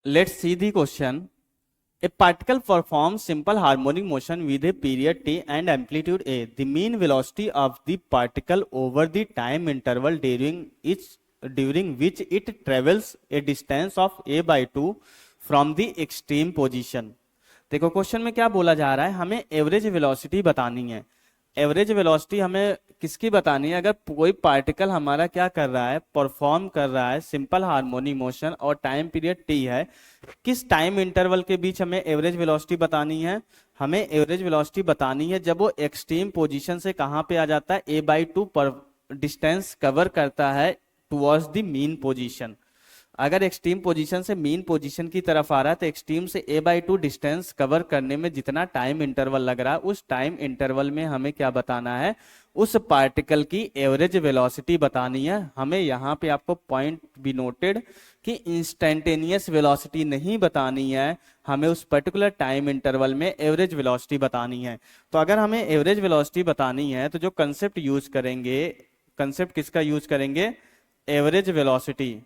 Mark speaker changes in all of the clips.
Speaker 1: Let's see the question. A particle performs simple harmonic motion with a period t and amplitude a. The mean velocity of the particle over the time interval during which it travels a distance of a by 2 from the extreme position. देखो question में क्या बोला जा रहा है, हमें average velocity बतानी है। एवरेज वेलोसिटी हमें किसकी बतानी है? अगर कोई पार्टिकल हमारा क्या कर रहा है, परफॉर्म कर रहा है सिंपल हार्मोनिक मोशन और टाइम पीरियड टी है, किस टाइम इंटरवल के बीच हमें एवरेज वेलोसिटी बतानी है? हमें एवरेज वेलोसिटी बतानी है जब वो एक्सट्रीम पोजीशन से कहां पे आ जाता है, ए बाई टू पर डिस्टेंस कवर करता है टुवर्ड्स द मीन पोजीशन। अगर एक्सट्रीम पोजीशन से मीन पोजीशन की तरफ आ रहा है तो एक्सट्रीम से ए बाई टू डिस्टेंस कवर करने में जितना टाइम इंटरवल लग रहा है, उस टाइम इंटरवल में हमें क्या बताना है? उस पार्टिकल की एवरेज वेलोसिटी बतानी है। हमें यहाँ पे आपको पॉइंट भी नोटेड कि इंस्टेंटेनियस वेलोसिटी नहीं बतानी है, हमें उस पर्टिकुलर टाइम इंटरवल में एवरेज वेलोसिटी बतानी है। तो अगर हमें एवरेज वेलोसिटी बतानी है तो जो कंसेप्ट यूज करेंगे, कंसेप्ट किसका यूज करेंगे? Average velocity.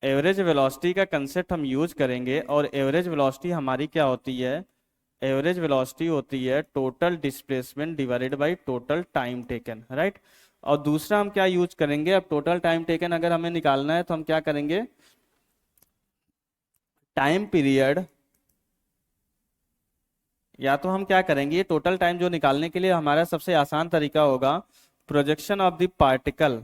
Speaker 1: एवरेज वेलोसिटी का कंसेप्ट हम यूज करेंगे और एवरेज वेलोसिटी हमारी क्या होती है? एवरेज वेलोसिटी होती है total displacement divided by total time taken, right. और दूसरा हम क्या यूज करेंगे? अब टोटल टाइम टेकन अगर हमें निकालना है तो हम क्या करेंगे? टाइम पीरियड, या तो हम क्या करेंगे, टोटल टाइम जो निकालने के लिए हमारा सबसे आसान तरीका होगा प्रोजेक्शन ऑफ द पार्टिकल,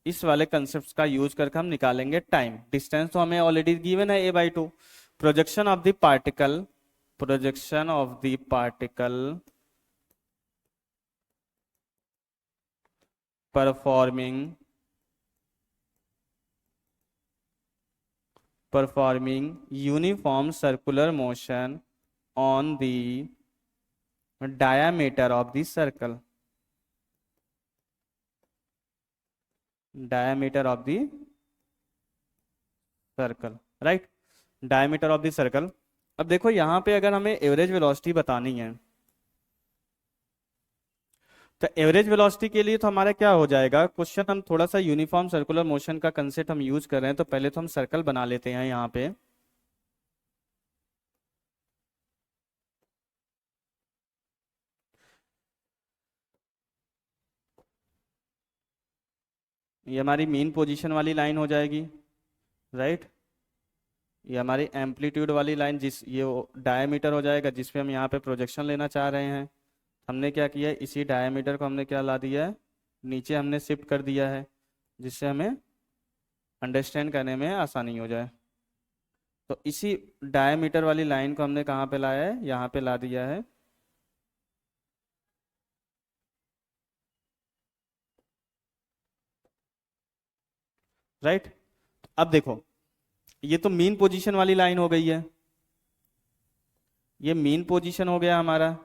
Speaker 1: इस वाले कंसेप्ट का यूज करके हम निकालेंगे टाइम। डिस्टेंस तो हमें ऑलरेडी गिवन है a by two. Projection of the particle, projection of the particle performing uniform circular motion on the diameter of the circle, diameter of the circle, right, diameter of the circle. अब देखो यहां पे अगर हमें average velocity बतानी है तो average velocity के लिए तो हमारा क्या हो जाएगा क्वेश्चन, हम थोड़ा सा यूनिफॉर्म सर्कुलर मोशन का कंसेप्ट हम यूज कर रहे हैं, तो पहले तो हम सर्कल बना लेते हैं यहाँ पे। ये हमारी मेन पोजीशन वाली लाइन हो जाएगी, राइट। ये हमारी एम्पलीट्यूड वाली लाइन, जिस ये डायमीटर हो जाएगा जिसपे हम यहाँ पे प्रोजेक्शन लेना चाह रहे हैं। हमने क्या किया, इसी डायमीटर को हमने क्या ला दिया है, नीचे हमने शिफ्ट कर दिया है, जिससे हमें अंडरस्टैंड करने में आसानी हो जाए। तो इसी डायमीटर वाली लाइन को हमने कहाँ पे लाया है, यहाँ पे ला दिया है। राइट। अब देखो ये तो मीन पोजीशन वाली लाइन हो गई है, ये मीन पोजीशन हो गया हमारा,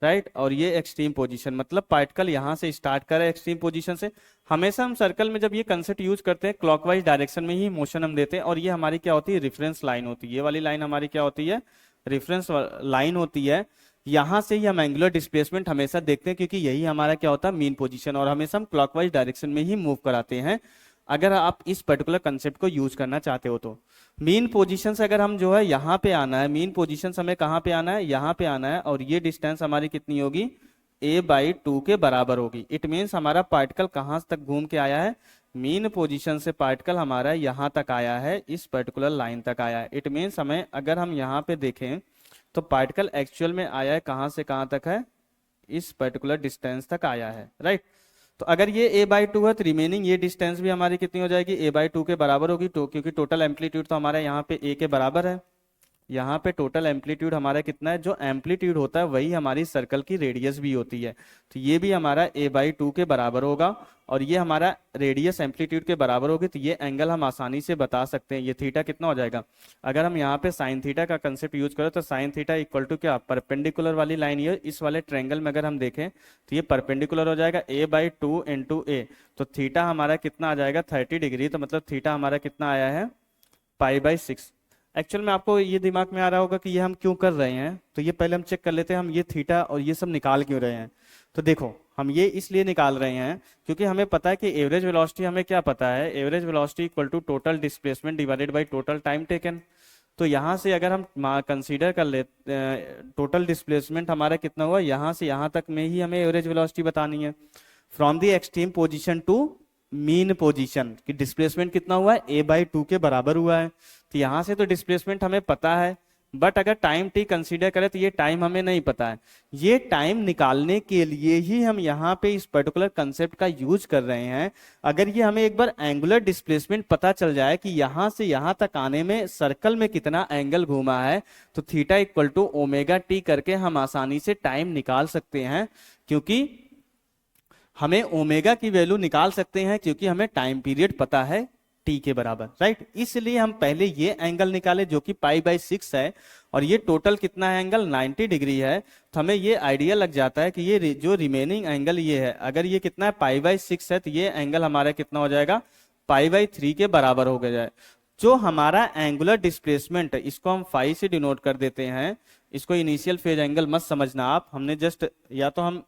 Speaker 1: राइट। और ये एक्सट्रीम पोजीशन, मतलब पार्टिकल यहां से स्टार्ट कर रहा है एक्सट्रीम पोजीशन से। हमेशा हम सर्कल में जब ये कंसेप्ट यूज करते हैं क्लॉकवाइज डायरेक्शन में ही मोशन हम देते हैं, और ये हमारी क्या होती है, रेफरेंस लाइन होती है। ये वाली लाइन हमारी क्या होती है, रेफरेंस लाइन होती है। यहां से ही हम एंगुलर डिस्प्लेसमेंट हमेशा देखते हैं, क्योंकि यही हमारा क्या होता है, मीन पोजीशन, और हमेशा हम क्लॉकवाइज डायरेक्शन में ही मूव कराते हैं अगर आप इस पर्टिकुलर कंसेप्ट को यूज करना चाहते हो तो। मीन पोजीशन से अगर हम जो है यहाँ पे आना है, मीन पोजीशन से हमें कहाँ पे आना है, यहाँ पे आना है, और ये डिस्टेंस हमारी कितनी होगी, a बाई टू के बराबर होगी। इट मीन्स हमारा पार्टिकल कहाँ तक घूम के आया है, मीन पोजीशन से पार्टिकल हमारा यहाँ तक आया है, इस पर्टिकुलर लाइन तक आया है। इट मीन्स हमें अगर हम यहाँ पे देखें तो पार्टिकल एक्चुअल में आया है कहाँ से कहाँ तक है, इस पर्टिकुलर डिस्टेंस तक आया है, राइट। तो अगर ये a बाई टू है तो रिमेनिंग ये डिस्टेंस भी हमारी कितनी हो जाएगी, a बाई टू के बराबर होगी। तो क्योंकि टोटल एम्पलीट्यूड तो हमारा यहाँ पे a के बराबर है, यहाँ पे टोटल एम्पलीट्यूड हमारा कितना है, जो एम्पलीट्यूड होता है वही हमारी सर्कल की रेडियस भी होती है। तो ये भी हमारा a बाई टू के बराबर होगा, और ये हमारा रेडियस एम्पलीट्यूड के बराबर होगी। तो ये एंगल हम आसानी से बता सकते हैं, ये थीटा कितना हो जाएगा। अगर हम यहाँ पे साइन थीटा का कंसेप्ट यूज करें तो साइन थीटा इक्वल टू क्या, परपेंडिकुलर वाली लाइन, ये इस वाले ट्रायंगल में अगर हम देखें तो ये परपेंडिकुलर हो जाएगा a बाई टू इंटू ए। तो थीटा हमारा कितना आ जाएगा, 30 डिग्री। तो मतलब थीटा हमारा कितना आया है, पाई बाई 6। एक्चुअल में आपको ये दिमाग में आ रहा होगा कि ये हम क्यों कर रहे हैं, तो ये पहले हम चेक कर लेते हैं हम ये थीटा और ये सब निकाल क्यों रहे हैं। तो देखो हम ये इसलिए निकाल रहे हैं क्योंकि हमें पता है कि एवरेज वेलोसिटी, हमें क्या पता है, average velocity equal to total displacement divided by total time taken. तो यहाँ से अगर हम कंसीडर कर ले टोटल डिस्प्लेसमेंट हमारा कितना हुआ, यहाँ से यहाँ तक में ही हमें एवरेज वेलोसिटी बतानी है। From the extreme position to mean position की डिस्प्लेसमेंट कितना हुआ है, a/2 के बराबर हुआ है। तो यहाँ से तो डिस्प्लेसमेंट हमें पता है, बट अगर टाइम t कंसीडर करें तो ये टाइम हमें नहीं पता है। ये टाइम निकालने के लिए ही हम यहाँ पे इस पर्टिकुलर कंसेप्ट का यूज कर रहे हैं। अगर ये हमें एक बार एंगुलर डिस्प्लेसमेंट पता चल जाए कि यहाँ से यहाँ तक आने में सर्कल में कितना एंगल घूमा है, तो theta equal to omega T करके हम आसानी से टाइम निकाल सकते हैं, क्योंकि हमें ओमेगा की वैल्यू निकाल सकते हैं क्योंकि हमें टाइम पीरियड पता है टी के बराबर, राइट। इसलिए हम पहले ये एंगल निकाले जो कि π/6 है, और ये टोटल कितना है एंगल 90 डिग्री है। तो हमें ये आइडिया लग जाता है कि ये जो रिमेनिंग एंगल ये है, अगर ये कितना है π/6 है, तो ये एंगल हमारा कितना हो जाएगा, π/3 के बराबर हो गया है। जो हमारा एंगुलर डिस्प्लेसमेंट, इसको हम फाई से डिनोट कर देते हैं। इसको इनिशियल फेज एंगल मत समझना आप, हमने जस्ट या तो हम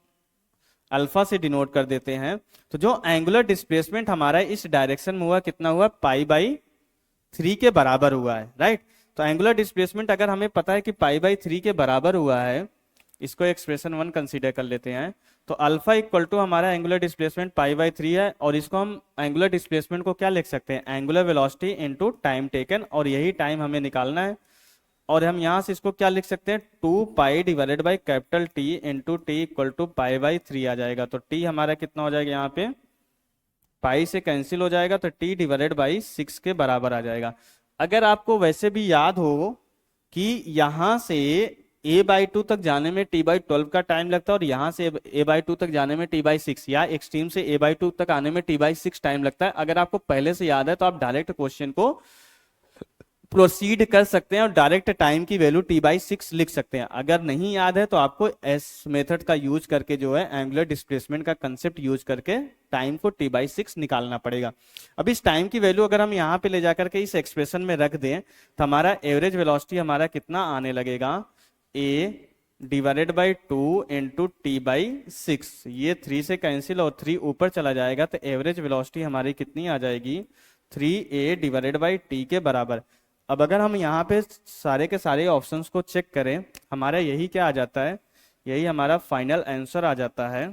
Speaker 1: अल्फा से डिनोट कर देते हैं। तो जो एंगुलर डिस्प्लेसमेंट हमारा इस डायरेक्शन में हुआ कितना हुआ, π/3 के बराबर हुआ है, राइट। तो एंगुलर डिस्प्लेसमेंट अगर हमें पता है कि π/3 के बराबर हुआ है, इसको एक्सप्रेशन 1 कंसीडर कर लेते हैं। तो अल्फा इक्वल टू हमारा एंगुलर डिस्प्लेसमेंट π/3 है, और इसको हम एंगुलर डिस्प्लेसमेंट को क्या लिख सकते हैं, angular velocity into time taken, और यही टाइम हमें निकालना है। और हम यहां से इसको क्या लिख सकते हैं, 2π divided by capital T into T equal to π/3 आ जाएगा। तो टी हमारा कितना हो जाएगा, यहाँ पे पाई से कैंसिल हो जाएगा, तो टी डिवाइडेड बाई 6 के बराबर आ जाएगा। अगर आपको वैसे भी याद हो कि यहां से a/2 तक जाने में t/12 का टाइम लगता है, और यहां से a/2 तक जाने में t/6, या एक्सट्रीम से a/2 तक आने में t/6 टाइम लगता है। अगर आपको पहले से याद है तो आप डायरेक्ट क्वेश्चन को प्रोसीड कर सकते हैं और डायरेक्ट टाइम की वैल्यू t/6 लिख सकते हैं। अगर नहीं याद है तो आपको एस मेथड का यूज करके जो है एंगुलर डिस्प्लेसमेंट का कंसेप्ट यूज करके टाइम को t/6 निकालना पड़ेगा। अब इस टाइम की वैल्यू अगर हम यहाँ पे ले जाकर के इस एक्सप्रेशन में रख दें, तो हमारा एवरेज वेलोसिटी हमारा कितना आने लगेगा, a divided by 2 into t/6। ये 3 से कैंसिल और 3 ऊपर चला जाएगा, तो एवरेज वेलोसिटी हमारी कितनी आ जाएगी, 3a डिवाइडेड बाई t के बराबर। अब अगर हम यहाँ पे सारे के सारे ऑप्शंस को चेक करें, हमारा यही क्या आ जाता है, यही हमारा फाइनल आंसर आ जाता है,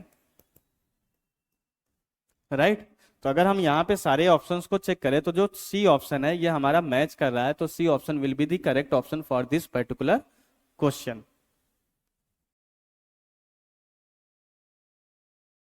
Speaker 1: राइट। तो अगर हम यहाँ पे सारे ऑप्शंस को चेक करें तो जो सी ऑप्शन है ये हमारा मैच कर रहा है, तो C option will be the correct option for this particular question.